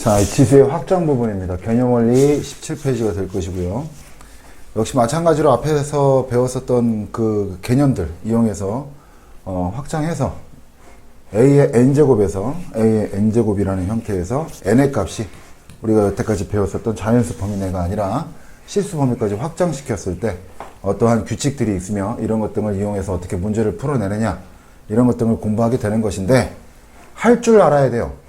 자, 지수의 확장 부분입니다. 개념원리 17페이지가 될 것이고요. 역시 마찬가지로 앞에서 배웠었던 그 개념들 이용해서 확장해서 A의 N제곱에서 A의 N제곱이라는 형태에서 N의 값이 우리가 여태까지 배웠었던 자연수 범위내가 아니라 실수 범위까지 확장시켰을 때 어떠한 규칙들이 있으며 이런 것 등을 이용해서 어떻게 문제를 풀어내느냐 이런 것 등을 공부하게 되는 것인데 할 줄 알아야 돼요.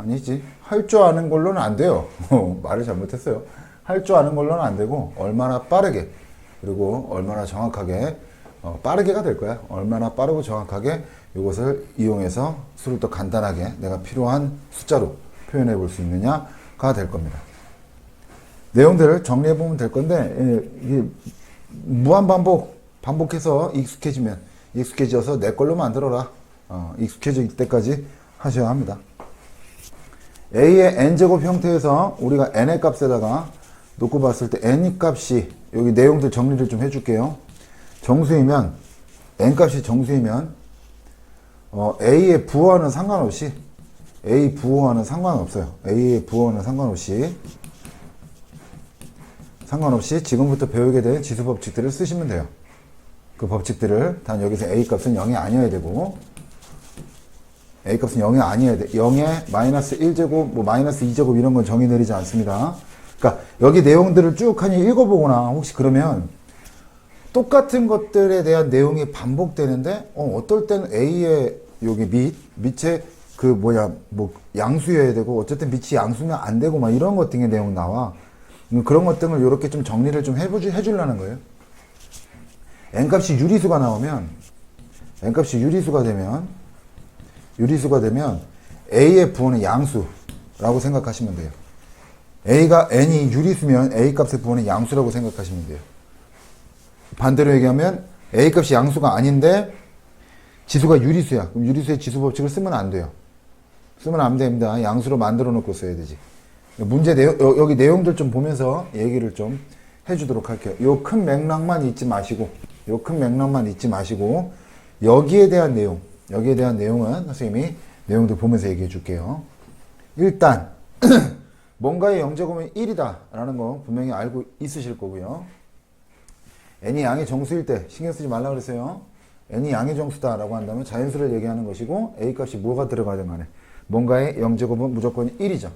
아니지. 할 줄 아는 걸로는 안 돼요. 말을 잘못했어요. 할 줄 아는 걸로는 안 되고 얼마나 빠르게 그리고 얼마나 정확하게 빠르게가 될 거야. 얼마나 빠르고 정확하게 이것을 이용해서 수를 더 간단하게 내가 필요한 숫자로 표현해 볼 수 있느냐가 될 겁니다. 내용들을 정리해 보면 될 건데 이게 무한 반복해서 익숙해져서 내 걸로 만들어라. 익숙해질 때까지 하셔야 합니다. A의 N제곱 형태에서 우리가 N의 값에다가 놓고 봤을 때 N 값이 여기 내용들 정리를 좀 해줄게요. 정수이면 N값이 정수이면 A의 부호와는 상관없이 A 부호와는 상관없어요. A의 부호와는 상관없이 지금부터 배우게 된 지수 법칙들을 쓰시면 돼요. 그 법칙들을 단 여기서 A값은 0이 아니어야 되고 A값은 0이 아니어야 돼. 0에 마이너스 1제곱, 마이너스 2제곱 이런 건 정의 내리지 않습니다. 그러니까 여기 내용들을 쭉 하니 읽어보거나 혹시 그러면 똑같은 것들에 대한 내용이 반복되는데 어떨 때는 A의 여기 밑에 양수여야 되고 어쨌든 밑이 양수면 안 되고 막 이런 것 등의 내용 나와. 그런 것 등을 이렇게 좀 정리를 좀 해주려는 거예요. N값이 유리수가 나오면 N값이 유리수가 되면 A의 부호는 양수라고 생각하시면 돼요. N이 유리수면 A값의 부호는 양수라고 생각하시면 돼요. 반대로 얘기하면 A값이 양수가 아닌데 지수가 유리수야. 그럼 유리수의 지수 법칙을 쓰면 안 돼요. 쓰면 안 됩니다. 양수로 만들어 놓고 써야 되지. 문제 여기 내용들 좀 보면서 얘기를 좀 해주도록 할게요. 요 큰 맥락만 잊지 마시고 여기에 대한 내용은 선생님이 내용들 보면서 얘기해 줄게요. 일단 뭔가의 영제곱은 1이다 라는 거 분명히 알고 있으실 거고요. n이 양의 정수일 때 신경 쓰지 말라 그랬어요. n이 양의 정수다 라고 한다면 자연수를 얘기하는 것이고 A값이 뭐가 들어가든 간에 뭔가의 영제곱은 무조건 1이죠.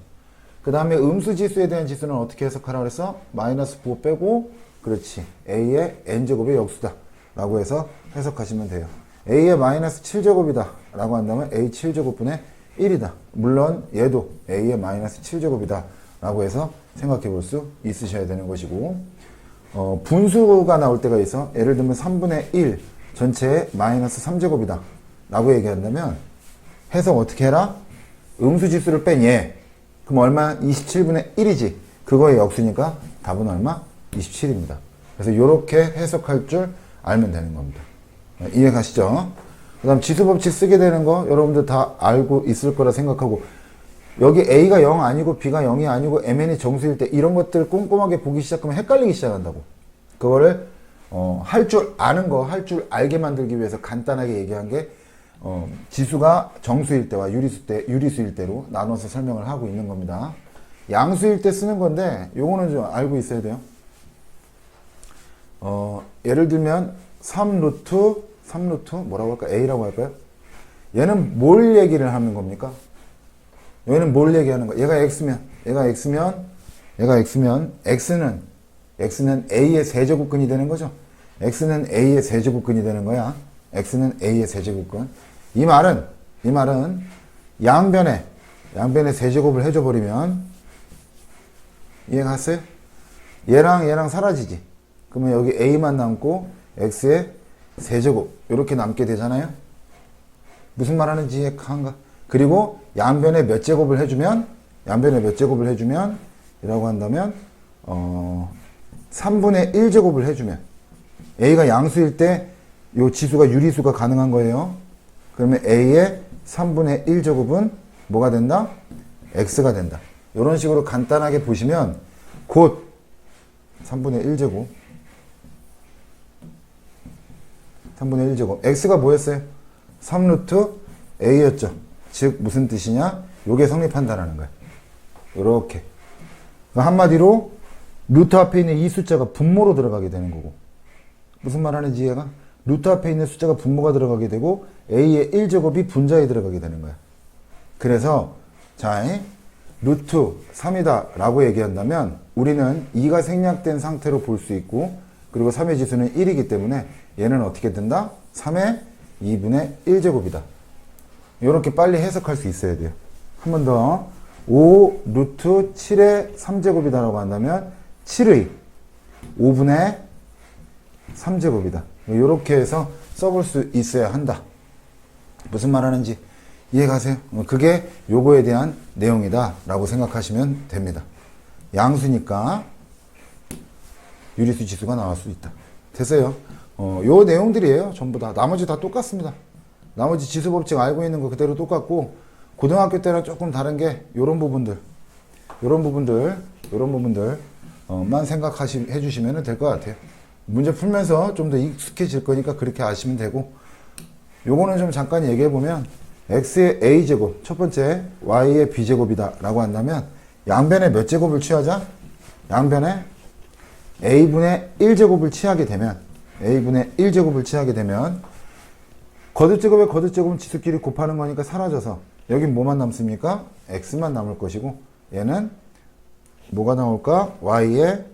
그 다음에 음수지수에 대한 지수는 어떻게 해석하라 그랬어? 마이너스 부호 빼고 그렇지 A의 N제곱의 역수다 라고 해서 해석하시면 돼요. A의 마이너스 7제곱이다 라고 한다면 A 7제곱분의 1이다. 물론 얘도 A의 마이너스 7제곱이다 라고 해서 생각해 볼 수 있으셔야 되는 것이고 분수가 나올 때가 있어. 예를 들면 3분의 1 전체에 마이너스 3제곱이다 라고 얘기한다면 해석 어떻게 해라? 음수지수를 뺀 얘 그럼 얼마? 27분의 1이지. 그거의 역수니까 답은 얼마? 27입니다. 그래서 이렇게 해석할 줄 알면 되는 겁니다. 이해 가시죠? 그 다음 지수법칙 쓰게 되는 거 여러분들 다 알고 있을 거라 생각하고 여기 A가 0 아니고 B가 0이 아니고 MN이 정수일 때 이런 것들 꼼꼼하게 보기 시작하면 헷갈리기 시작한다고. 그거를 할 줄 아는 거, 할 줄 알게 만들기 위해서 간단하게 얘기한 게 지수가 정수일 때와 유리수일 때로 나눠서 설명을 하고 있는 겁니다. 양수일 때 쓰는 건데 요거는 좀 알고 있어야 돼요. 예를 들면 3루트 뭐라고 할까? A라고 할까요? 얘는 뭘 얘기를 하는 겁니까? 얘는 뭘 얘기하는 거야? 얘가 X면 X는 A의 세제곱근이 되는 거죠. X는 A의 세제곱근이 되는 거야. X는 A의 세제곱근. 이 말은 양변에 세제곱을 해줘 버리면 이해 갔어요? 얘랑 사라지지. 그러면 여기 A만 남고 X의 세제곱 이렇게 남게 되잖아요. 무슨 말 하는지 이해한가? 그리고 양변에 몇 제곱을 해주면 이라고 한다면 3분의 1제곱을 해주면 A가 양수일 때 요 지수가 유리수가 가능한 거예요. 그러면 A의 3분의 1제곱은 뭐가 된다? X가 된다. 이런 식으로 간단하게 보시면 곧 3분의 1제곱 X가 뭐였어요? 3루트 A였죠. 즉 무슨 뜻이냐? 요게 성립한다라는 거야. 요렇게. 그러니까 한마디로 루트 앞에 있는 이 숫자가 분모로 들어가게 되는 거고. 무슨 말 하는지 이해가? 루트 앞에 있는 숫자가 분모가 들어가게 되고 a의 1제곱이 분자에 들어가게 되는 거야. 그래서 자, 루트 3이다 라고 얘기한다면 우리는 2가 생략된 상태로 볼 수 있고 그리고 3의 지수는 1이기 때문에 얘는 어떻게 된다? 3의 2분의 1제곱이다. 이렇게 빨리 해석할 수 있어야 돼요. 한 번 더. 5 루트 7의 3제곱이다 라고 한다면 7의 5분의 3제곱이다. 이렇게 해서 써볼 수 있어야 한다. 무슨 말 하는지 이해가세요? 그게 요거에 대한 내용이다 라고 생각하시면 됩니다. 양수니까 유리수 지수가 나올 수 있다. 됐어요? 요 내용들이에요. 전부 다. 나머지 다 똑같습니다. 나머지 지수 법칙 알고 있는 거 그대로 똑같고 고등학교 때랑 조금 다른 게 요런 부분들만 생각해 주시면 될 것 같아요. 문제 풀면서 좀 더 익숙해질 거니까 그렇게 아시면 되고 요거는 좀 잠깐 얘기해 보면 x의 a제곱 첫 번째 y의 b제곱이다 라고 한다면 양변에 몇 제곱을 취하자? 양변에 a분의 1제곱을 취하게 되면 거듭제곱의 거듭제곱은 지수끼리 곱하는 거니까 사라져서 여긴 뭐만 남습니까? x만 남을 것이고 얘는 뭐가 나올까? y의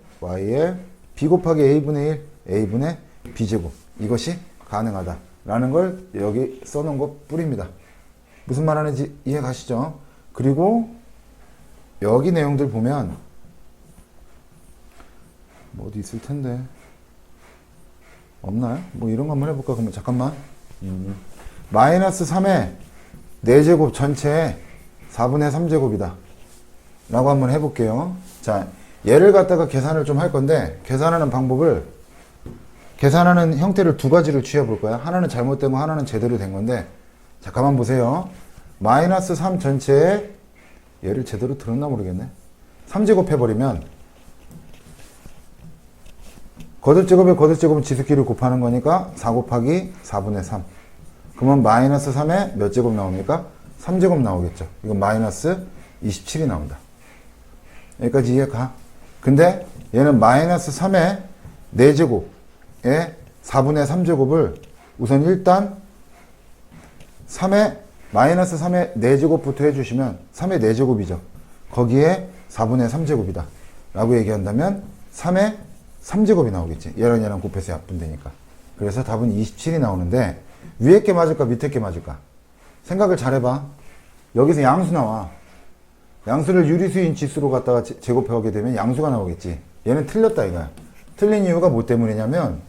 b 곱하기 a분의 1 a분의 b제곱 이것이 가능하다라는 걸 여기 써놓은 것 뿐입니다. 무슨 말 하는지 이해 가시죠? 그리고 여기 내용들 보면 뭐 어디 있을 텐데 없나요? 뭐 이런 거 한번 해볼까? 그러면 잠깐만. 마이너스 3의 4제곱 전체에 4분의 3제곱이다 라고 한번 해볼게요. 자, 얘를 갖다가 계산을 좀 할 건데 계산하는 형태를 두 가지를 취해 볼 거야. 하나는 잘못된 거 하나는 제대로 된 건데 잠깐만 보세요. 마이너스 3 전체에 얘를 제대로 들었나 모르겠네. 3제곱 해버리면 거듭제곱에 거듭제곱은 지수끼리 곱하는 거니까 4 곱하기 4분의 3. 그러면 마이너스 3에 몇 제곱 나옵니까? 3제곱 나오겠죠. 이건 마이너스 27이 나온다. 여기까지 이해가? 근데 얘는 마이너스 3의 4제곱에 4분의 3제곱을 우선 일단 마이너스 3의 4제곱부터 해주시면 3의 4제곱이죠. 거기에 4분의 3제곱이다 라고 얘기한다면 3의 3제곱이 나오겠지. 얘랑 곱해서 약분되니까. 그래서 답은 27이 나오는데 위에 게 맞을까 밑에 게 맞을까? 생각을 잘 해봐. 여기서 양수 나와. 양수를 유리수인 지수로 갖다가 제곱하게 되면 양수가 나오겠지. 얘는 틀렸다 이거야. 틀린 이유가 뭐 때문이냐면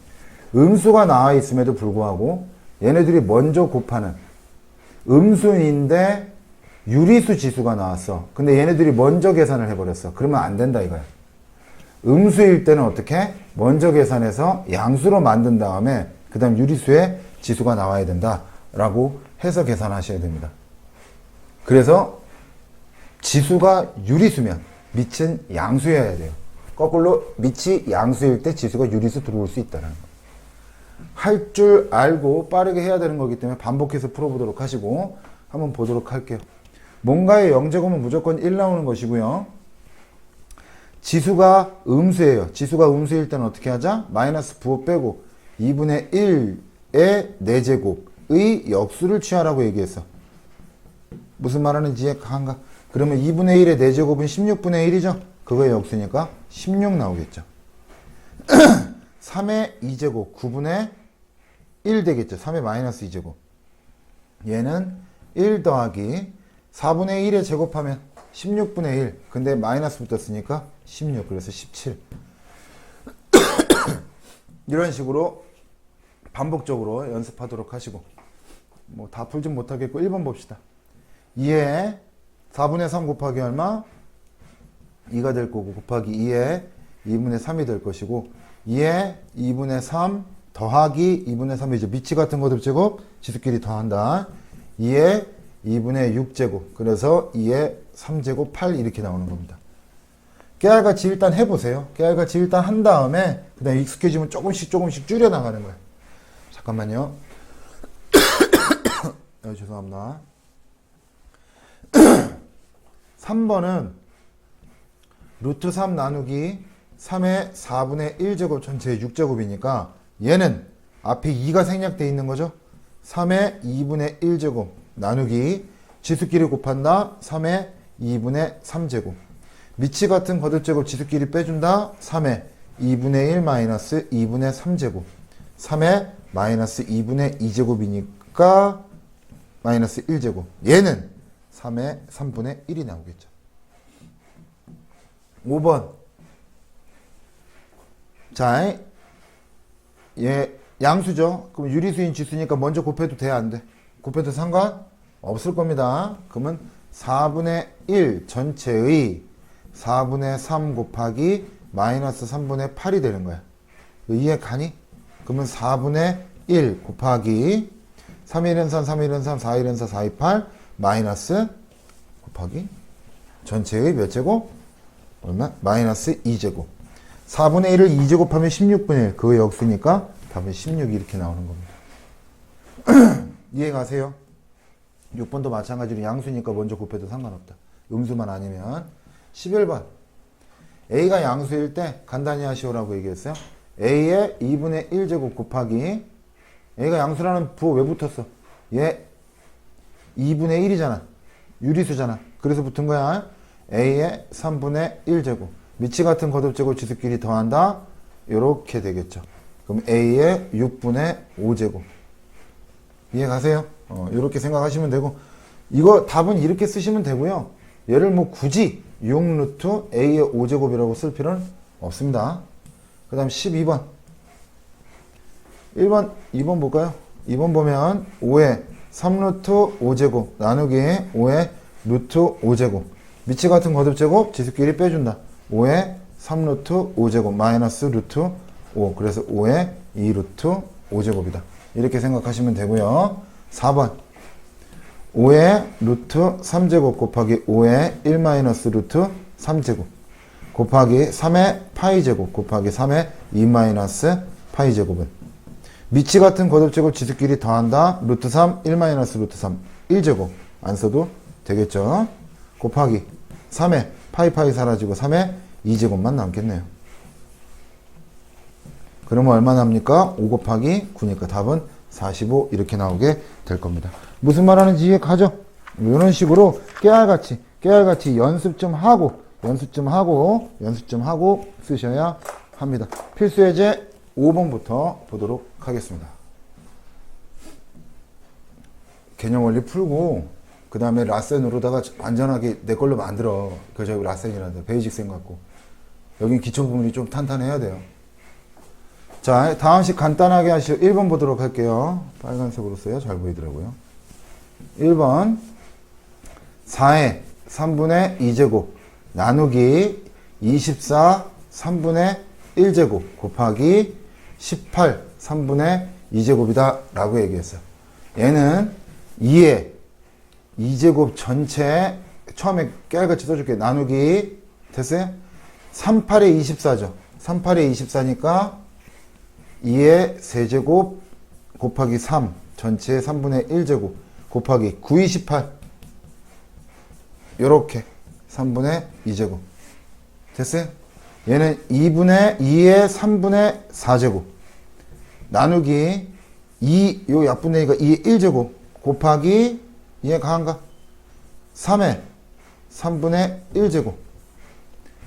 음수가 나와 있음에도 불구하고 얘네들이 먼저 곱하는 음수인데 유리수 지수가 나왔어. 근데 얘네들이 먼저 계산을 해버렸어. 그러면 안 된다 이거야. 음수일 때는 어떻게? 먼저 계산해서 양수로 만든 다음에 그 다음 유리수의 지수가 나와야 된다 라고 해서 계산하셔야 됩니다. 그래서 지수가 유리수면 밑은 양수여야 돼요. 거꾸로 밑이 양수일 때 지수가 유리수 들어올 수 있다는 거. 할 줄 알고 빠르게 해야 되는 거기 때문에 반복해서 풀어보도록 하시고 한번 보도록 할게요. 뭔가의 0제곱은 무조건 1 나오는 것이고요. 지수가 음수예요. 지수가 음수일 때는 어떻게 하자? 마이너스 부호 빼고 2분의 1의 4제곱의 역수를 취하라고 얘기했어. 무슨 말하는지 이해가? 그러면 2분의 1의 4제곱은 16분의 1이죠? 그거의 역수니까 16 나오겠죠. 3의 2제곱 9분의 1 되겠죠. 3의 마이너스 2제곱. 얘는 1 더하기 4분의 1에 제곱하면 16분의 1. 근데 마이너스 붙었으니까 16. 그래서 17. 이런 식으로 반복적으로 연습하도록 하시고 뭐 다 풀진 못하겠고 1번 봅시다. 2에 4분의 3 곱하기 얼마? 2가 될 거고 곱하기 2에 2분의 3이 될 것이고 2에 2분의 3 더하기 2분의 3이죠. 미치 같은 거듭제곱 지수끼리 더한다. 2에 2분의 6제곱 그래서 2에 3제곱 8 이렇게 나오는 겁니다. 깨알같이 일단 해보세요. 깨알같이 일단 한 다음에 그 다음에 익숙해지면 조금씩 줄여나가는 거예요. 잠깐만요. 죄송합니다. 3번은 루트 3 나누기 3의 4분의 1제곱 전체의 6제곱이니까 얘는 앞에 2가 생략되어 있는 거죠. 3의 2분의 1제곱 나누기 지수끼리 곱한다. 3의 2분의 3제곱. 미치 같은 거듭제곱 지수끼리 빼준다. 3의 2분의 1 마이너스 2분의 3제곱. 3의 마이너스 2분의 2제곱이니까 마이너스 1제곱. 얘는 3의 3분의 1이 나오겠죠. 5번. 자, 얘 양수죠. 그럼 유리수인 지수니까 먼저 곱해도 돼, 안 돼? 곱해도 상관 없을 겁니다. 그러면 4분의 1 전체의 4분의 3 곱하기 마이너스 3분의 8이 되는 거야. 이해 가니? 그러면 4분의 1 곱하기 3일은 3, 3일은 3, 4일은 4, 4, 2, 8 마이너스 곱하기 전체의 몇 제곱? 얼마? 마이너스 2제곱. 4분의 1을 2제곱하면 16분의 1. 그거 역수니까 답은 16 이렇게 나오는 겁니다. 이해 가세요? 6번도 마찬가지로 양수니까 먼저 곱해도 상관없다. 음수만 아니면. 11번. A가 양수일 때 간단히 하시오라고 얘기했어요. A의 2분의 1제곱 곱하기 A가 양수라는 부호 왜 붙었어? 얘 2분의 1이잖아. 유리수잖아. 그래서 붙은 거야. A의 3분의 1제곱. 미치 같은 거듭제곱 지수끼리 더한다. 이렇게 되겠죠. 그럼 A의 6분의 5제곱. 이해 가세요? 이렇게 생각하시면 되고, 이거 답은 이렇게 쓰시면 되고요. 얘를 뭐 굳이 6루트 A의 5제곱이라고 쓸 필요는 없습니다. 그 다음 12번. 2번 볼까요? 2번 보면 5의 3루트 5제곱 나누기 5의 루트 5제곱. 미치 같은 거듭제곱 지수끼리 빼준다. 5의 3루트 5제곱 마이너스 루트 5. 그래서 5의 2루트 5제곱이다. 이렇게 생각하시면 되고요. 4번. 5의 루트 3제곱 곱하기 5의 1 마이너스 루트 3제곱 곱하기 3의 파이 제곱 곱하기 3의 2 마이너스 파이 제곱은 미치 같은 거듭제곱 지수끼리 더한다. 루트 3, 1 마이너스 루트 3, 1제곱 안 써도 되겠죠. 곱하기 3의 파이 사라지고 3의 2제곱만 남겠네요. 그러면 얼마 납니까? 5 곱하기 9니까 답은 45 이렇게 나오게 될 겁니다. 무슨 말하는지 이해 가죠? 이런 식으로 깨알같이 연습 좀 하고 쓰셔야 합니다. 필수 예제 5번부터 보도록 하겠습니다. 개념 원리 풀고 그 다음에 라센으로다가 완전하게 내 걸로 만들어. 그저 라센이란다. 베이직 생 같고. 여긴 기초 부분이 좀 탄탄해야 돼요. 자, 다음식 간단하게 하시죠. 1번 보도록 할게요. 빨간색으로 써야 잘 보이더라고요. 1번 4의 3분의 2제곱 나누기 24 3분의 1제곱 곱하기 18 3분의 2제곱이다 라고 얘기했어요. 얘는 2의 2제곱 전체 처음에 깨알같이 써줄게요. 나누기 됐어요? 38의 24죠. 38의 24니까 2의 세제곱 곱하기 3 전체 3분의 1제곱 곱하기 9, 28 요렇게 3분의 2제곱 됐어요? 얘는 2의 3분의 4제곱 나누기 2, 요 약분되니까 2의 1제곱 곱하기 얘 가한가? 3의 3분의 1제곱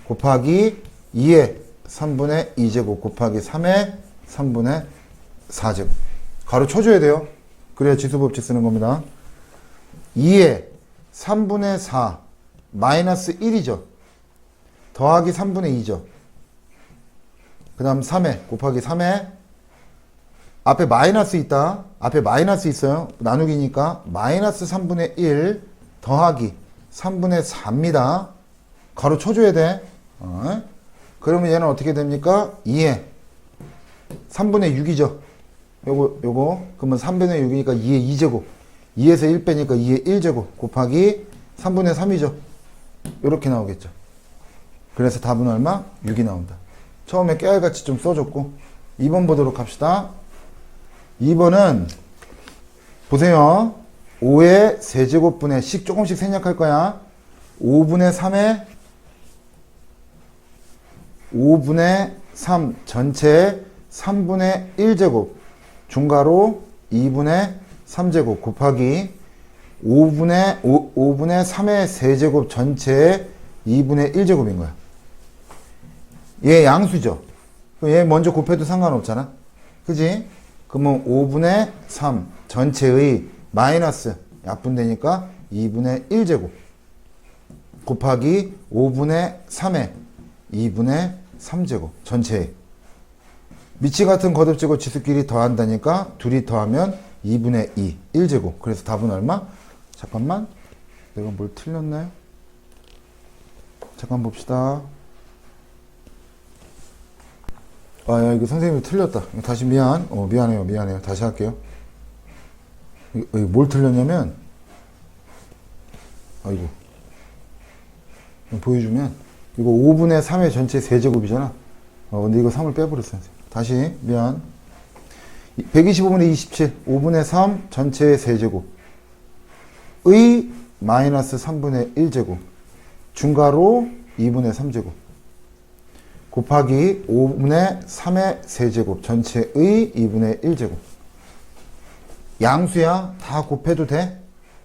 곱하기 2의 3분의 2제곱 곱하기 3의 3분의 4제곱 가로 쳐줘야 돼요. 그래야 지수법칙 쓰는 겁니다. 2의 3분의 4 마이너스 1이죠. 더하기 3분의 2죠. 그 다음 3회 곱하기 3회 앞에 마이너스 있다. 앞에 마이너스 있어요. 나누기니까 마이너스 3분의 1 더하기 3분의 4입니다. 가로 쳐줘야 돼. 그러면 얘는 어떻게 됩니까? 2에 3분의 6이죠. 요거 그러면 3분의 6이니까 2의 2제곱 2에서 1 빼니까 2의 1제곱 곱하기 3분의 3이죠. 요렇게 나오겠죠. 그래서 답은 얼마? 6이 나온다. 처음에 깨알같이 좀 써줬고 2번 보도록 합시다. 2번은 보세요. 5의 세제곱분의 식 조금씩 생략할 거야. 5분의 3 전체의 3분의 1제곱 중괄호 2분의 3제곱 곱하기 5분의 3의 세제곱 전체의 2분의 1제곱인 거야. 얘 양수죠. 얘 먼저 곱해도 상관없잖아. 그지? 그러면 5분의 3 전체의 마이너스 약분되니까 2분의 1제곱 곱하기 5분의 3의 2분의 3제곱 전체의 미치 같은 거듭제곱 지수끼리 더한다니까 둘이 더하면 2분의 2 1제곱. 그래서 답은 얼마? 잠깐만, 내가 뭘 틀렸나요? 잠깐 봅시다. 야, 이거 선생님이 틀렸다. 다시 미안해요. 다시 할게요. 이거 뭘 틀렸냐면, 아이고. 보여주면, 이거 5분의 3의 전체 세제곱이잖아. 근데 이거 3을 빼버렸어. 다시, 미안. 125분의 27, 5분의 3 전체의 세제곱. 의 마이너스 3분의 1제곱. 중괄호 2분의 3제곱. 곱하기 5분의 3의 세제곱 전체의 2분의 1제곱. 양수야. 다 곱해도 돼.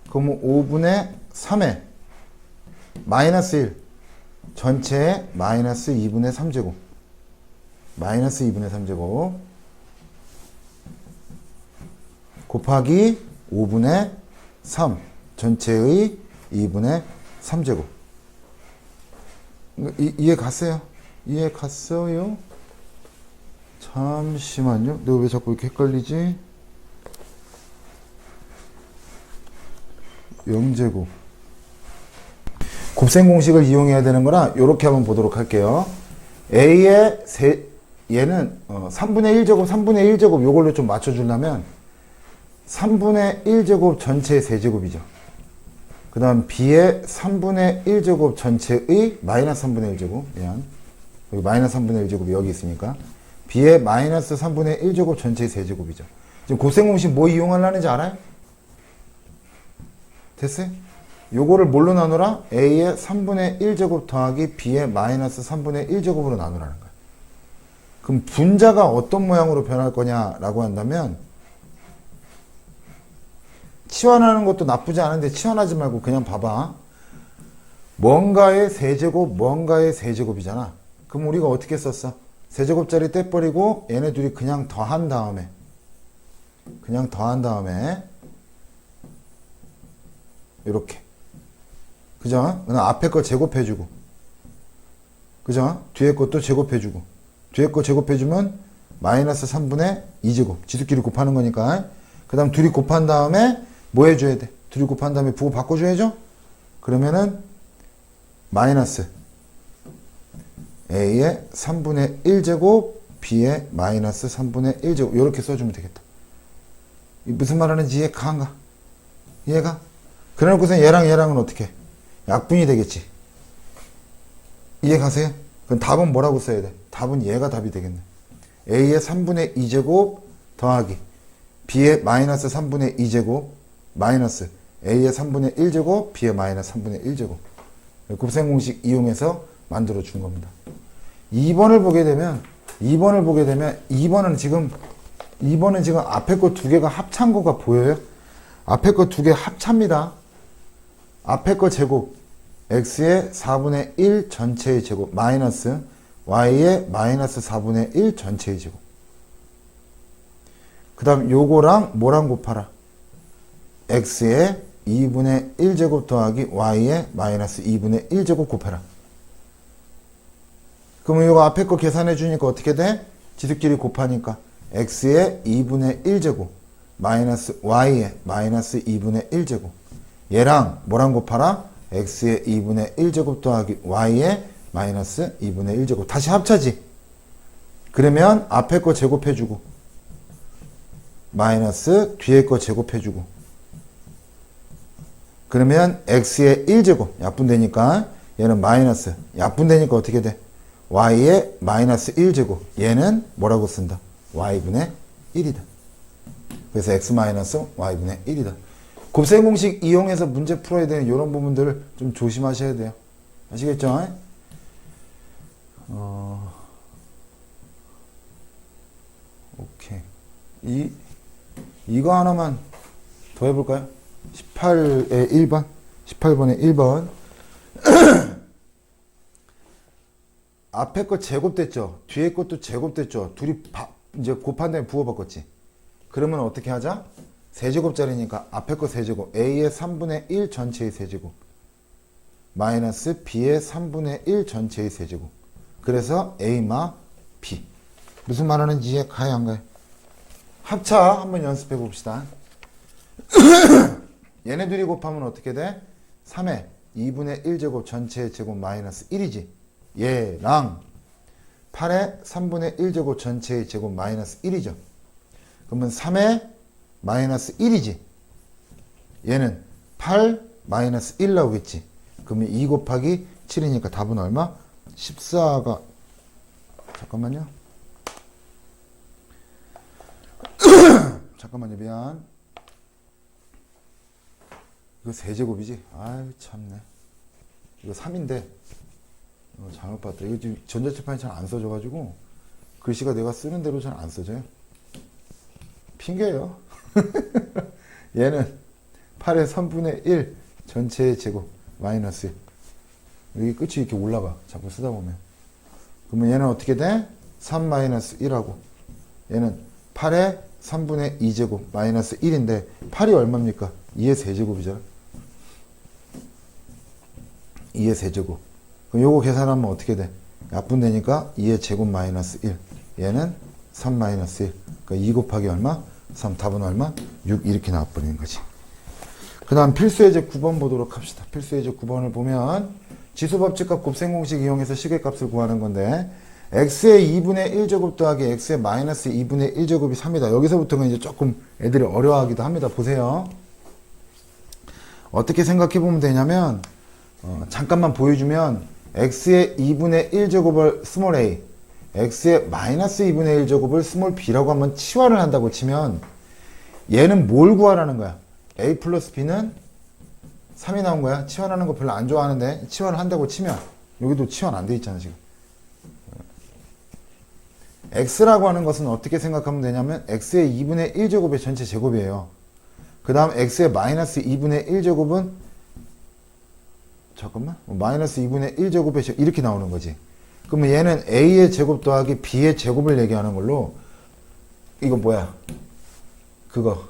그러면 5분의 3의 마이너스 1 전체의 마이너스 2분의 3제곱. 마이너스 2분의 3제곱. 곱하기 5분의 3 전체의 2분의 3제곱. 이해 갔어요? 이해 갔어요? 잠시만요. 내가 왜 자꾸 이렇게 헷갈리지? 0제곱. 곱셈 공식을 이용해야 되는 거라 이렇게 한번 보도록 할게요. A의 얘는 3분의 1제곱, 3분의 1제곱 요걸로 좀 맞춰주려면 3분의 1제곱 전체의 세제곱이죠. 그 다음 B의 3분의 1제곱 전체의 마이너스 3분의 1제곱. 미안. 여기 마이너스 3분의 1제곱이 여기 있으니까. B의 마이너스 3분의 1제곱 전체의 세제곱이죠. 지금 곱셈 공식 뭐 이용하려는지 알아요? 됐어요? 요거를 뭘로 나누라? A의 3분의 1제곱 더하기 B의 마이너스 3분의 1제곱으로 나누라는 거야. 그럼 분자가 어떤 모양으로 변할 거냐라고 한다면 치환하는 것도 나쁘지 않은데 치환하지 말고 그냥 봐봐. 뭔가의 세제곱, 뭔가의 세제곱이잖아. 그럼 우리가 어떻게 썼어? 세제곱짜리 떼버리고 얘네 둘이 그냥 더한 다음에 이렇게. 그죠? 그냥 앞에 거 제곱해주고, 그죠? 뒤에 것도 제곱해주고, 뒤에 거 제곱해주면 마이너스 3분의 2제곱. 지수끼리 곱하는 거니까. 그 다음 둘이 곱한 다음에 뭐 해줘야 돼? 둘이 곱한 다음에 부호 바꿔줘야죠? 그러면은 마이너스 A의 3분의 1제곱, B의 마이너스 3분의 1제곱. 이렇게 써주면 되겠다. 무슨 말 하는지 이해가 안 가? 이해가? 그래 놓고서 얘랑은 어떻게 해? 약분이 되겠지. 이해 가세요? 그럼 답은 뭐라고 써야 돼? 답은 얘가 답이 되겠네. A의 3분의 2제곱 더하기 B의 마이너스 3분의 2제곱 마이너스 A의 3분의 1제곱 B의 마이너스 3분의 1제곱. 곱셈 공식 이용해서 만들어 준 겁니다. 2번을 보게 되면 2번은 지금 앞에 거 두 개가 합찬 거가 보여요? 앞에 거 두 개 합차입니다. 앞에 거 제곱 x의 4분의 1 전체의 제곱 마이너스 y의 마이너스 4분의 1 전체의 제곱. 그 다음 요거랑 뭐랑 곱하라? x의 2분의 1제곱 더하기 y의 마이너스 2분의 1제곱 곱해라. 그러면 요거 앞에 거 계산해 주니까 어떻게 돼? 지들끼리 곱하니까 x의 2분의 1제곱 마이너스 y의 마이너스 2분의 1제곱. 얘랑 뭐랑 곱하라? x의 2분의 1제곱 더하기 y의 마이너스 2분의 1제곱. 다시 합차지. 그러면 앞에 거 제곱해주고 마이너스 뒤에 거 제곱해주고 그러면 x의 1제곱 약분되니까 얘는 마이너스 약분되니까 어떻게 돼? y의 마이너스 1제곱. 얘는 뭐라고 쓴다? y분의 1이다. 그래서 x 마이너스 y분의 1이다. 곱셈 공식 이용해서 문제 풀어야 되는 이런 부분들을 좀 조심하셔야 돼요. 아시겠죠? 오케이. 이거 하나만 더 해볼까요? 18의 1번. 18번의 1번. 앞에 거 제곱됐죠? 뒤에 것도 제곱됐죠? 둘이 이제 곱한 다음에 부호 바꿨지? 그러면 어떻게 하자? 세제곱짜리니까 앞에 거 세제곱. A의 3분의 1 전체의 세제곱. 마이너스 B의 3분의 1 전체의 세제곱. 그래서 A 마 B. 무슨 말하는지 이해 가요, 안 가요? 합차 한번 연습해 봅시다. 얘네 둘이 곱하면 어떻게 돼? 3의 2분의 1제곱 전체의 제곱 마이너스 1이지. 얘랑 8의 3분의 1제곱 전체의 제곱 마이너스 1이죠. 그러면 3의 마이너스 1이지. 얘는 8 마이너스 1 나오겠지. 그러면 2 곱하기 7이니까 답은 얼마? 14가 잠깐만요. 잠깐만요. 미안. 이거 세제곱이지? 아유 참네. 이거 3인데 잘못 봤다. 이거 지금 전자칠판이 잘 안 써져가지고 글씨가 내가 쓰는 대로 잘 안 써져요. 핑계예요. 얘는 8의 3분의 1 전체의 제곱 마이너스 1. 여기 끝이 이렇게 올라가. 자꾸 쓰다 보면. 그러면 얘는 어떻게 돼? 3 마이너스 1하고 얘는 8의 3분의 2제곱 마이너스 1인데 8이 얼마입니까? 2의 세제곱이잖아. 2의 세제곱. 그럼 요거 계산하면 어떻게 돼? 약분되니까 2의 제곱 마이너스 1. 얘는 3 마이너스 1. 그러니까 2 곱하기 얼마? 3. 답은 얼마? 6. 이렇게 나와버리는 거지. 그 다음 필수예제 9번 보도록 합시다. 필수예제 9번을 보면 지수법칙과 곱셈 공식 이용해서 시계값을 구하는 건데 x의 2분의 1제곱 더하기 x의 마이너스 2분의 1제곱이 3이다. 여기서부터는 이제 조금 애들이 어려워하기도 합니다. 보세요. 어떻게 생각해 보면 되냐면 잠깐만 보여주면 x의 2분의 1제곱을 스몰 a, x의 마이너스 2분의 1제곱을 스몰 b라고 한번 치환을 한다고 치면 얘는 뭘 구하라는 거야? a 플러스 b는 3이 나온 거야. 치환하는 거 별로 안 좋아하는데 치환을 한다고 치면 여기도 치환 안 돼 있잖아 지금. x라고 하는 것은 어떻게 생각하면 되냐면 x의 2분의 1제곱의 전체 제곱이에요. 그 다음 x의 마이너스 2분의 1제곱은 잠깐만 마이너스 2분의 1제곱의 이렇게 나오는 거지. 그러면 얘는 a의 제곱 더하기 b의 제곱을 얘기하는 걸로 이거 뭐야 그거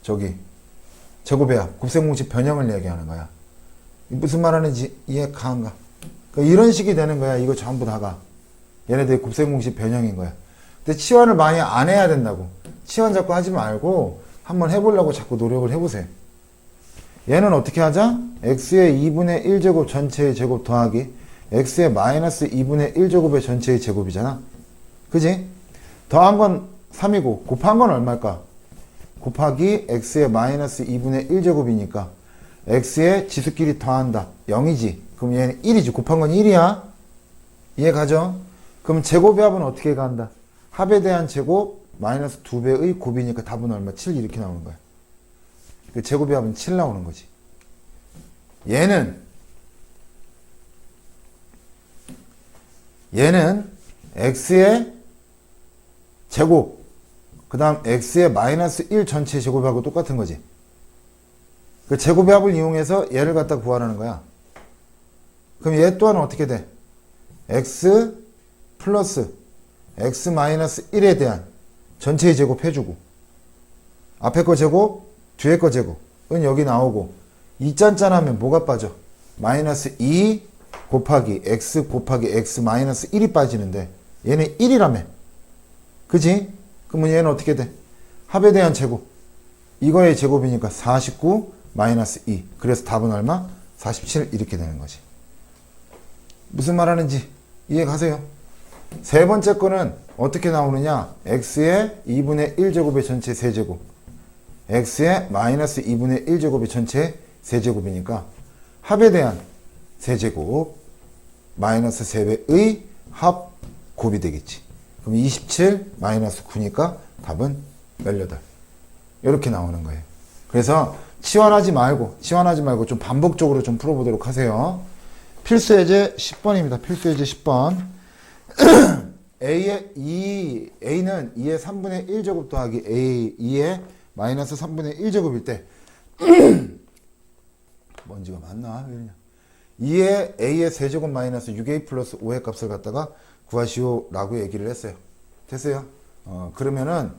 저기 제곱해야 곱셈 공식 변형을 얘기하는 거야. 무슨 말하는지 이해 가안가? 그러니까 이런 식이 되는 거야. 이거 전부 다가 얘네들이 곱셈 공식 변형인 거야. 근데 치환을 많이 안 해야 된다고. 치환 자꾸 하지 말고 한번 해보려고 자꾸 노력을 해보세요. 얘는 어떻게 하자? x의 2분의 1제곱 전체의 제곱 더하기 x의 마이너스 2분의 1제곱의 전체의 제곱이잖아. 그지? 더한 건 3이고 곱한 건 얼마일까? 곱하기 x의 마이너스 2분의 1제곱이니까 x의 지수끼리 더한다. 0이지. 그럼 얘는 1이지. 곱한 건 1이야. 이해 가죠? 그럼 제곱의 합은 어떻게 간다? 합에 대한 제곱 마이너스 2배의 곱이니까 답은 얼마? 7 이렇게 나오는 거야. 제곱의 합은 7 나오는 거지. 얘는 x의 제곱 그 다음 x의 마이너스 1 전체 제곱하고 똑같은 거지. 그 제곱의 합을 이용해서 얘를 갖다 구하라는 거야. 그럼 얘 또한 어떻게 돼? x 플러스 x 마이너스 1에 대한 전체의 제곱 해주고 앞에 거 제곱 뒤에 거 제곱은 여기 나오고 2짠짠 하면 뭐가 빠져? 마이너스 2 곱하기 x 마이너스 1이 빠지는데 얘는 1이라며. 그지? 그러면 얘는 어떻게 돼? 합에 대한 제곱 이거의 제곱이니까 49 마이너스 2. 그래서 답은 얼마? 47 이렇게 되는 거지. 무슨 말하는지 이해 가세요? 세 번째 거는 어떻게 나오느냐? x의 2분의 1제곱의 전체 세제곱 x의 마이너스 2분의 1제곱의 전체 세제곱이니까 합에 대한 세제곱 마이너스 3배의 합 곱이 되겠지. 그럼 27 마이너스 9니까 답은 18 이렇게 나오는 거예요. 그래서 치환하지 말고 좀 반복적으로 좀 풀어보도록 하세요. 필수 예제 10번입니다. 필수 예제 10번. A는 2의 3분의 1제곱 더하기 A2의 마이너스 3분의 1제곱일 때 먼지가 많나? 왜 이러냐? 2의 A의 세제곱 마이너스 6A 플러스 5의 값을 갖다가 구하시오 라고 얘기를 했어요. 됐어요? 그러면은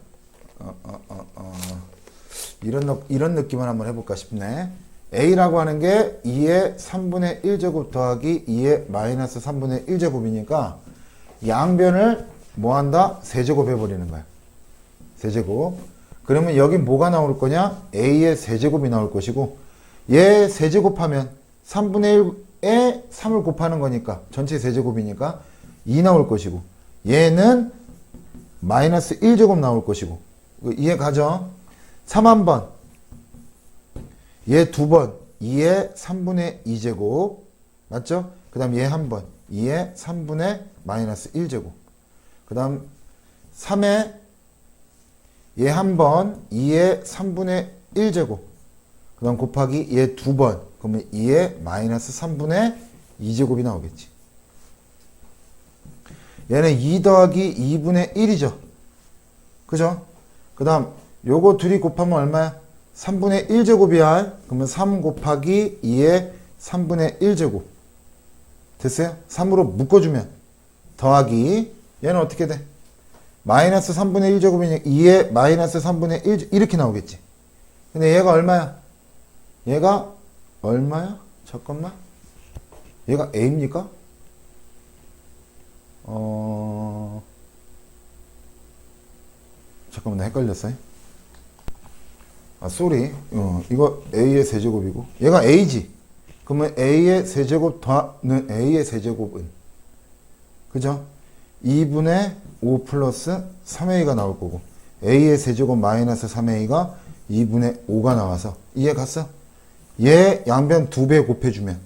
이런 느낌을 한번 해볼까 싶네. A라고 하는 게 2의 3분의 1제곱 더하기 2의 마이너스 3분의 1제곱이니까 양변을 뭐 한다? 세제곱 해버리는 거야. 세제곱. 그러면 여기 뭐가 나올 거냐? A의 세제곱이 나올 것이고, 얘 세제곱하면 3분의 1에 3을 곱하는 거니까 전체 세제곱이니까 2 나올 것이고, 얘는 마이너스 1제곱 나올 것이고, 이해 가죠? 3 한 번, 얘 2번, 2의 3분의 2제곱 맞죠? 그 다음 얘 한 번, 2의 3분의 마이너스 1제곱. 그 다음 3에 얘 한 번, 2의 3분의 1제곱. 그 다음 곱하기 얘 2번, 그러면 2의 마이너스 3분의 2제곱이 나오겠지. 얘는 2 더하기 2분의 1이죠. 그죠? 그 다음 요거 둘이 곱하면 얼마야? 3분의 1제곱이야. 그러면 3 곱하기 2의 3분의 1제곱. 됐어요? 3으로 묶어주면 더하기 얘는 어떻게 돼? 마이너스 3분의 1제곱이니까 2의 마이너스 3분의 1 이렇게 나오겠지. 근데 얘가 얼마야? 얘가 얼마야? 잠깐만. 얘가 A입니까? 잠깐만 나 헷갈렸어요. 쏘리. 이거 A의 세제곱이고 얘가 A지. 그러면 A의 세제곱 더는 A의 세제곱은 그죠? 2분의 5 플러스 3A가 나올 거고 A의 세제곱 마이너스 3A가 2분의 5가 나와서 이해 갔어? 얘 양변 2배 곱해주면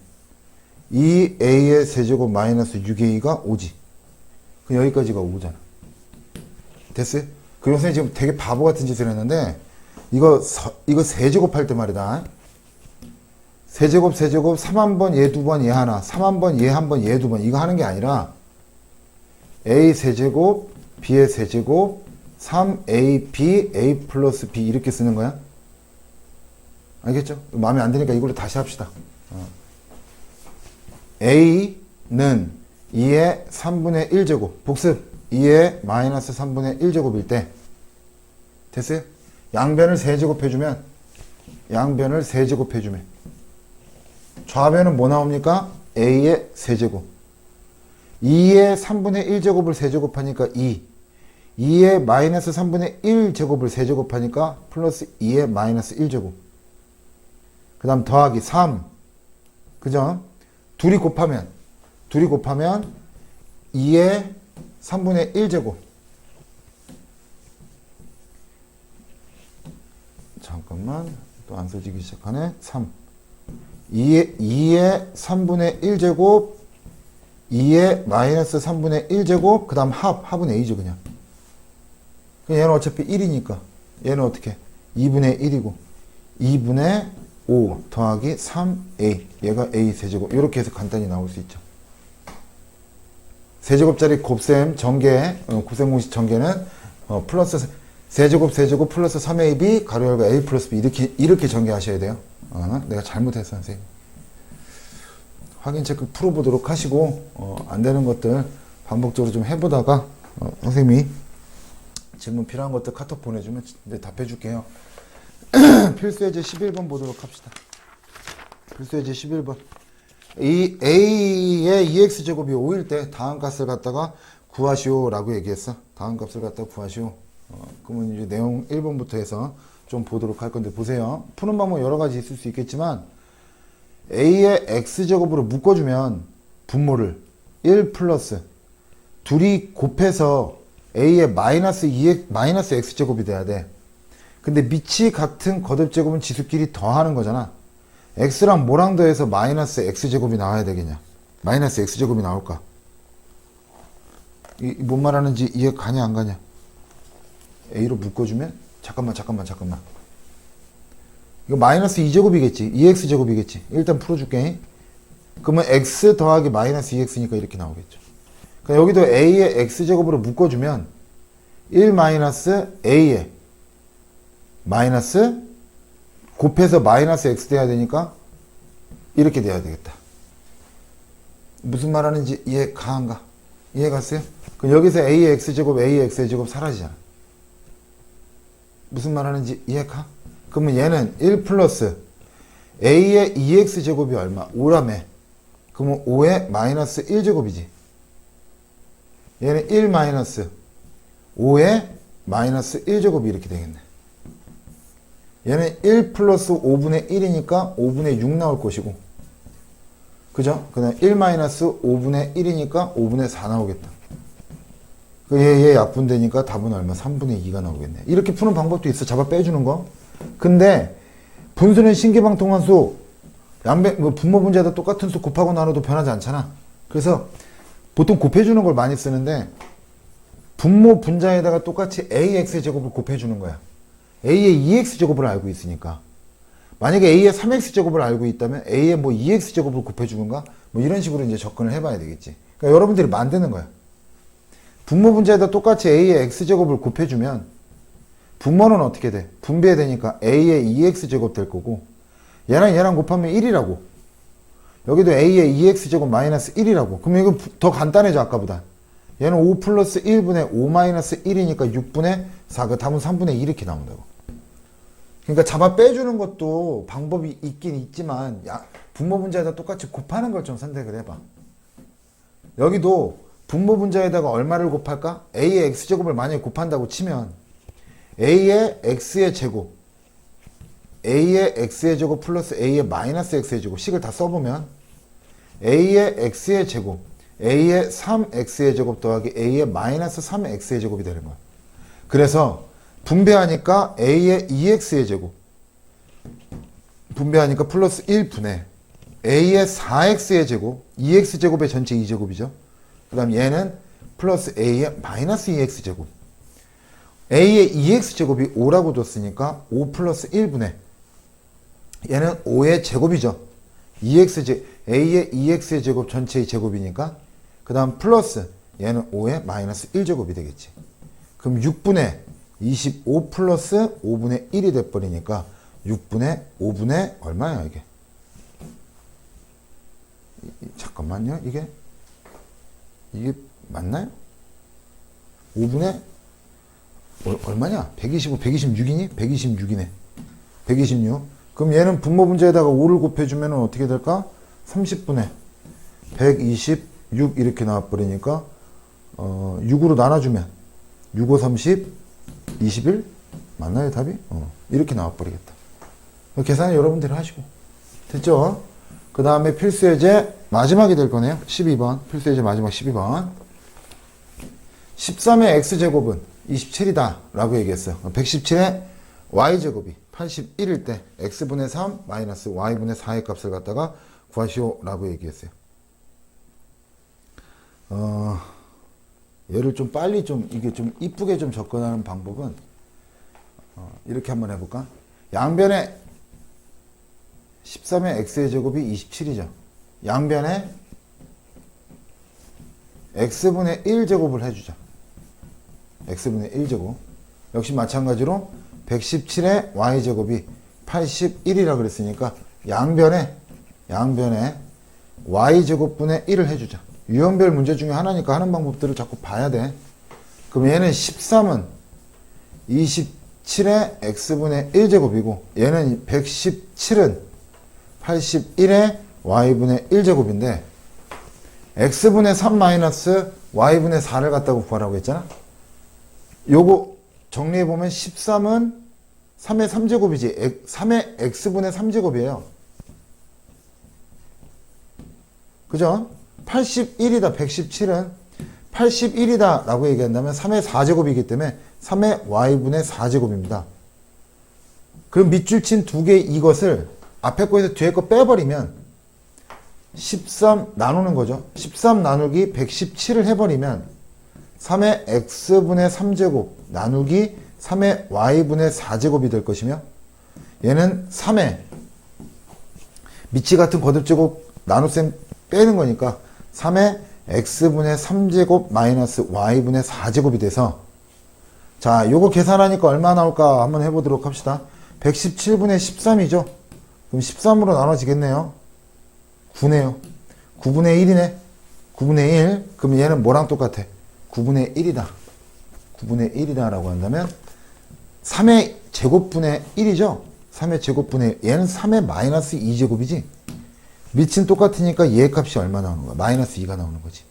2A의 세제곱 마이너스 6A가 5지. 그럼 여기까지가 5잖아. 됐어요? 그리고 선생님 지금 되게 바보 같은 짓을 했는데 이거 세제곱 할 때 말이다. 세제곱 3 한 번, 얘 2번, 얘 하나, 3 한 번, 얘 한 번, 얘 2번 이거 하는 게 아니라 A 세제곱, B의 세제곱, 3AB, A 플러스 B 이렇게 쓰는 거야. 알겠죠? 마음에 안 드니까 이걸로 다시 합시다. A는 2의 3분의 1제곱, 복습 2의 마이너스 3분의 1제곱일 때 됐어요? 양변을 세제곱해주면 좌변은 뭐 나옵니까? A의 세제곱. 2의 3분의 1제곱을 세제곱하니까 2의 마이너스 3분의 1제곱을 세제곱하니까 플러스 2의 마이너스 1제곱. 그 다음 더하기 3. 그죠? 둘이 곱하면 2의 3분의 1제곱. 잠깐만 또 안 써지기 시작하네. 3. 2의 3분의 1제곱 2의 마이너스 3분의 1제곱 그 다음 합은 A죠 그냥. 얘는 어차피 1이니까 얘는 어떻게 2분의 1이고 2분의 5 더하기 3A 얘가 A 세제곱 이렇게 해서 간단히 나올 수 있죠. 세제곱짜리 곱셈 전개 곱셈 공식 전개는 플러스 세제곱 플러스 3AB 가로 열고 A 플러스 B 이렇게 전개하셔야 돼요. 내가 잘못했어 선생님. 확인 체크 풀어보도록 하시고 안 되는 것들 반복적으로 좀 해보다가 선생님이 질문 필요한 것들 카톡 보내주면 답해 줄게요. 필수예제 11번 보도록 합시다. 필수예제 11번. 이 A의 2x제곱이 5일 때 다음 값을 갖다가 구하시오 라고 얘기했어. 다음 값을 갖다가 구하시오. 그러면 이제 내용 1번부터 해서 좀 보도록 할 건데 보세요. 푸는 방법 여러 가지 있을 수 있겠지만 A의 x제곱으로 묶어주면 분모를 1 플러스 둘이 곱해서 A의 마이너스 x제곱이 돼야 돼. 근데 밑이 같은 거듭제곱은 지수끼리 더하는 거잖아. x랑 뭐랑 더해서 마이너스 x제곱이 나와야 되겠냐. 마이너스 x제곱이 나올까. 뭔 말하는지 이해 가냐 안 가냐. A로 묶어주면 잠깐만 이거 마이너스 2제곱이겠지. 2x제곱이겠지. 일단 풀어줄게. 그러면 x 더하기 마이너스 2x니까 이렇게 나오겠죠. 그러니까 여기도 a의 x제곱으로 묶어주면 1 마이너스 a의 마이너스 곱해서 마이너스 x 돼야 되니까 이렇게 돼야 되겠다. 무슨 말 하는지 이해 가한가? 이해 갔어요? 그럼 여기서 a의 x제곱, a의 x제곱 사라지잖아. 무슨 말 하는지 이해 가? 그러면 얘는 1 플러스 a의 2x제곱이 얼마? 5라며. 그러면 5의 마이너스 1제곱이지. 얘는 1 마이너스 5의 마이너스 1제곱이 이렇게 되겠네. 얘는 1 플러스 5분의 1이니까 5분의 6 나올 것이고, 그죠? 그 다음 1 마이너스 5분의 1이니까 5분의 4 나오겠다. 얘 약분되니까 답은 얼마? 3분의 2가 나오겠네. 이렇게 푸는 방법도 있어. 잡아 빼주는 거. 근데 분수는 신개방통한 수, 분모 분자에다 똑같은 수 곱하고 나눠도 변하지 않잖아. 그래서 보통 곱해주는 걸 많이 쓰는데, 분모 분자에다가 똑같이 ax의 제곱을 곱해주는 거야. a의 2x제곱을 알고 있으니까. 만약에 a의 3x제곱을 알고 있다면 a의 뭐 2x제곱을 곱해주는가? 뭐 이런 식으로 이제 접근을 해봐야 되겠지. 그러니까 여러분들이 만드는 거야. 분모 분자에다 똑같이 a의 x제곱을 곱해주면 분모는 어떻게 돼? 분배되니까 a의 2x제곱 될 거고, 얘랑 곱하면 1이라고. 여기도 a의 2x제곱 마이너스 1이라고. 그럼 이거 더 간단해져, 아까보다. 얘는 5 플러스 1분의 5 마이너스 1이니까 6분의 4. 그 답은 3분의 2 이렇게 나온다고. 그러니까 잡아 빼주는 것도 방법이 있긴 있지만, 분모 분자에다 똑같이 곱하는 걸 좀 선택을 해봐. 여기도 분모 분자에다가 얼마를 곱할까? a의 x제곱을 만약에 곱한다고 치면 a의 x의 제곱, a의 x의 제곱 플러스 a의 마이너스 x의 제곱 식을 다 써보면 a의 x의 제곱, a의 3x의 제곱 더하기 a의 마이너스 3x의 제곱이 되는 거야. 그래서 분배하니까 a의 2x의 제곱, 분배하니까 플러스 1분의 a의 4x의 제곱, 2x제곱의 전체 2제곱이죠. 그 다음 얘는 플러스 a의 마이너스 2x제곱. a의 2x제곱이 5라고 줬으니까 5 플러스 1분의 얘는 5의 제곱이죠. a의 2x의 제곱 전체의 제곱이니까, 그 다음 플러스 얘는 5의 마이너스 1제곱이 되겠지. 그럼 6분의 25 플러스 5분의 1이 돼버리니까 6분의 5분의 얼마야 이게? 잠깐만요. 이게 맞나요? 5분의 얼마냐? 125, 126이니? 126이네. 126. 그럼 얘는 분모 분자에다가 5를 곱해주면 어떻게 될까? 30분의 126 이렇게 나와버리니까 6으로 나눠주면 6, 5, 30, 21? 맞나요 답이? 이렇게 나와버리겠다. 계산은 여러분들이 하시고. 됐죠? 그 다음에 필수예제 마지막이 될 거네요. 12번. 필수예제 마지막 12번. 13의 x제곱은 27이다 라고 얘기했어요. 117의 y제곱이 81일 때 x분의 3 마이너스 y분의 4의 값을 갖다가 구하시오 라고 얘기했어요. 얘를 좀 빨리 이게 좀 이쁘게 좀 접근하는 방법은 이렇게 한번 해볼까? 양변에 13의 x의 제곱이 27이죠. 양변에 x분의 1제곱을 해주자. x분의 1제곱. 역시 마찬가지로 117의 y제곱이 81이라 그랬으니까 양변에 y제곱분의 1을 해주자. 유형별 문제 중에 하나니까 하는 방법들을 자꾸 봐야 돼. 그럼 얘는 13은 27의 x분의 1제곱이고 얘는 117은 81의 y분의 1제곱인데 x분의 3 마이너스 y분의 4를 갖다가 구하라고 했잖아. 요거 정리해보면 13은 3의 3제곱이지 3의 x분의 3제곱이에요. 그죠? 81이다 117은 81이다 라고 얘기한다면 3의 4제곱이기 때문에 3의 y분의 4제곱입니다. 그럼 밑줄 친 두 개 이것을 앞에 거에서 뒤에 거 빼버리면 13 나누는 거죠. 13 나누기 117을 해버리면 3의 x분의 3제곱 나누기 3의 y분의 4제곱이 될 것이며 얘는 3의 미치 같은 거듭제곱 나눗셈 빼는 거니까 3의 x분의 3제곱 마이너스 y분의 4제곱이 돼서 자, 요거 계산하니까 얼마 나올까 한번 해보도록 합시다. 117분의 13이죠. 그럼 13으로 나눠지겠네요. 9네요. 9분의 1이네. 9분의 1. 그럼 얘는 뭐랑 똑같아? 9분의 1이다. 9분의 1이다 라고 한다면 3의 제곱분의 1이죠. 3의 제곱분의 얘는 3의 마이너스 2제곱이지. 밑은 똑같으니까 얘 값이 얼마 나오는 거야? 마이너스 2가 나오는 거지.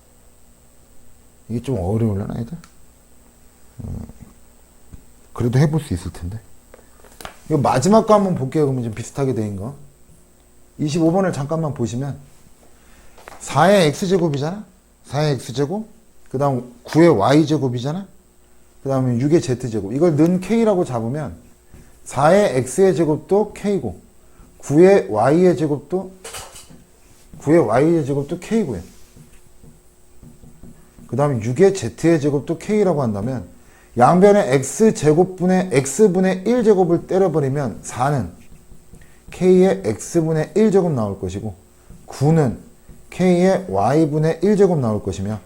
이게 좀 어려울려나 애들? 그래도 해볼 수 있을 텐데. 이거 마지막 거 한번 볼게요. 그러면 좀 비슷하게 된 거. 25번을 잠깐만 보시면 4의 x제곱이잖아. 4의 x제곱. 그 다음 9의 y제곱이잖아. 그 다음에 6의 z제곱. 이걸 는 k라고 잡으면 4의 x의 제곱도 k고 9의 y의 제곱도 k고요. 그 다음에 6의 z의 제곱도 k라고 한다면 양변에 x제곱분의 x분의 1제곱을 때려버리면 4는 k의 x분의 1제곱 나올 것이고 9는 k의 y분의 1제곱 나올 것이며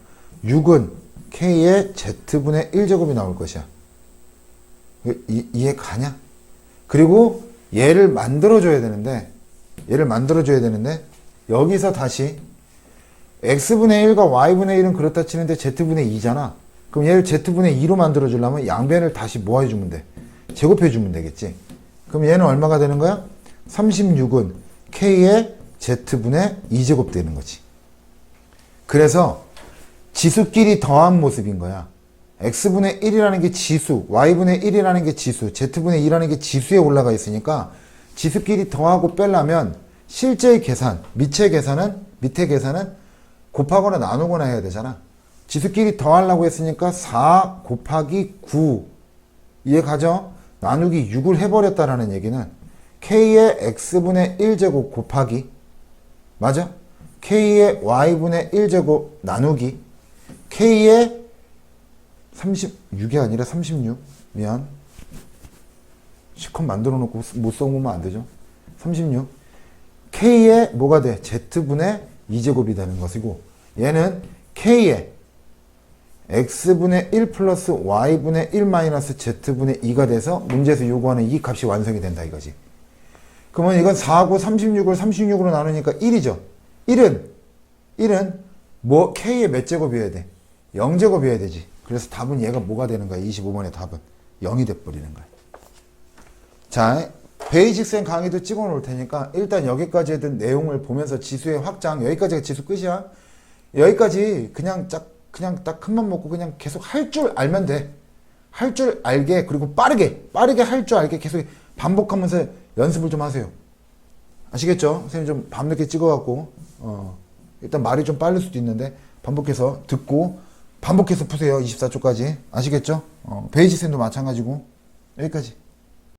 6은 k의 z분의 1제곱이 나올 것이야. 이해 가냐? 그리고 얘를 만들어줘야 되는데 여기서 다시 x분의 1과 y분의 1은 그렇다 치는데 z분의 2잖아. 그럼 얘를 z분의 2로 만들어주려면 양변을 다시 뭐 해주면 돼? 제곱해주면 되겠지. 그럼 얘는 얼마가 되는 거야? 36은 k의 z분의 2제곱 되는 거지. 그래서 지수끼리 더한 모습인 거야. x분의 1이라는 게 지수, y분의 1이라는 게 지수, z분의 2라는 게 지수에 올라가 있으니까 지수끼리 더하고 빼려면 실제의 계산, 밑의 계산은 곱하거나 나누거나 해야 되잖아. 지수끼리 더하려고 했으니까 4 곱하기 9 이해 가죠? 나누기 6을 해버렸다라는 얘기는 k의 x분의 1제곱 곱하기 맞아? k의 y분의 1제곱 나누기 k의 36이 아니라 36 미안 시컷 만들어 놓고 못 써보면 안 되죠. 36 k의 뭐가 돼? z분의 2제곱이 되는 것이고 얘는 k의 x분의 1 플러스 y분의 1 마이너스 z분의 2가 돼서 문제에서 요구하는 이 값이 완성이 된다 이거지. 그러면 이건 4하고 36을 36으로 나누니까 1이죠. 1은 뭐 k의 몇 제곱이어야 돼? 0제곱이어야 되지. 그래서 답은 얘가 뭐가 되는 거야? 25번의 답은 0이 돼버리는 거야. 자, 베이직센 강의도 찍어 놓을 테니까 일단 여기까지 했던 내용을 보면서 지수의 확장, 여기까지가 지수 끝이야. 여기까지 그냥 딱 큰맘 먹고 그냥 계속 할 줄 알면 돼. 할 줄 알게, 그리고 빠르게 할 줄 알게 계속 반복하면서 연습을 좀 하세요. 아시겠죠? 선생님 좀 밤늦게 찍어갖고 일단 말이 좀 빠를 수도 있는데 반복해서 듣고 반복해서 푸세요. 24초까지. 아시겠죠? 베이직센도 마찬가지고 여기까지.